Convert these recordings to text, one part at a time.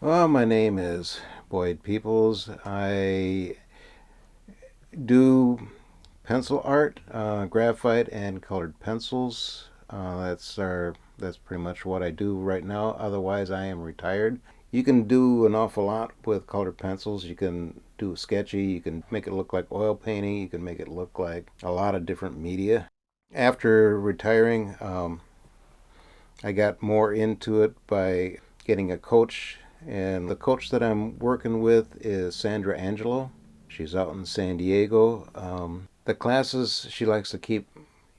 Well, my name is Boyd Peeples. I do pencil art, graphite, and colored pencils. That's pretty much what I do right now. Otherwise, I am retired. You can do an awful lot with colored pencils. You can do sketchy. You can make it look like oil painting. You can make it look like a lot of different media. After retiring, I got more into it by getting a coach, and the coach that I'm working with is Sandra Angelo. She's out in San Diego. The classes she likes to keep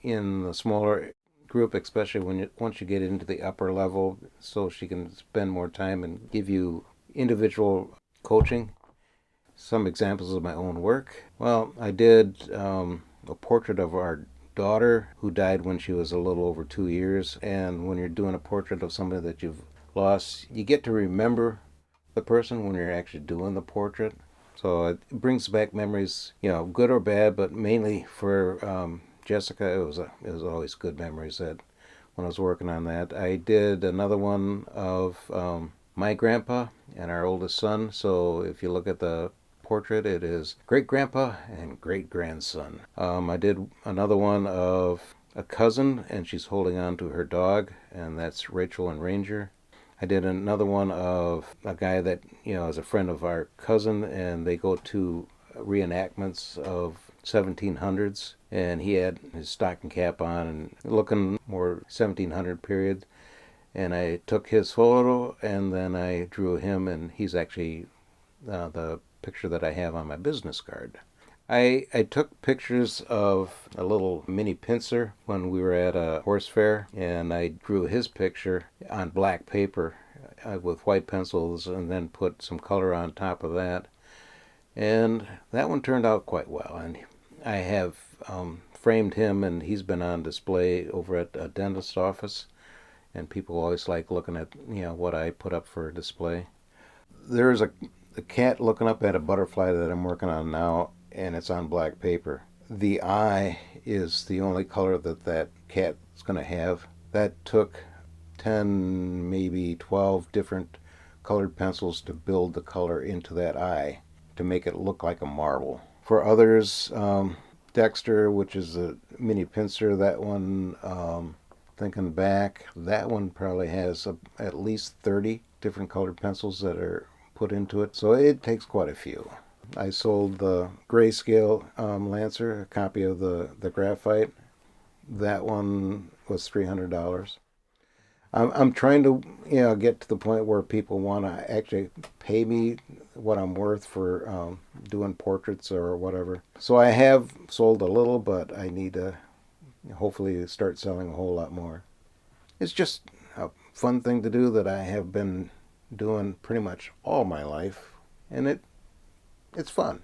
in the smaller group, especially once you get into the upper level, so she can spend more time and give you individual coaching. Some examples of my own work. Well, I did a portrait of our daughter who died when she was a little over 2 years. And when you're doing a portrait of somebody that you've lost, you get to remember the person when you're actually doing the portrait. So it brings back memories, good or bad, but mainly for Jessica, it was always good memories that when I was working on that. I did another one of my grandpa and our oldest son. So if you look at the portrait, it is great grandpa and great grandson. I did another one of a cousin, and she's holding on to her dog, and that's Rachel and Ranger. I did another one of a guy that is a friend of our cousin, and they go to reenactments of 1700s, and he had his stocking cap on and looking more 1700 period. And I took his photo, and then I drew him, and he's actually the picture that I have on my business card. I took pictures of a little mini pincer when we were at a horse fair, and I drew his picture on black paper with white pencils and then put some color on top of that. And that one turned out quite well. And I have framed him, and he's been on display over at a dentist's office. And people always like looking at what I put up for display. There's a cat looking up at a butterfly that I'm working on now, and it's on black paper. The eye is the only color that cat's going to have. That took 10, maybe 12 different colored pencils to build the color into that eye to make it look like a marble. For others, Dexter, which is a mini pincer, that one, thinking back, that one probably has at least 30 different colored pencils that are put into it, so it takes quite a few. I sold the grayscale Lancer, a copy of the graphite. That one was $300. I'm trying to get to the point where people want to actually pay me what I'm worth for doing portraits or whatever. So I have sold a little, but I need to hopefully start selling a whole lot more. It's just a fun thing to do that I have been doing pretty much all my life, and it's fun.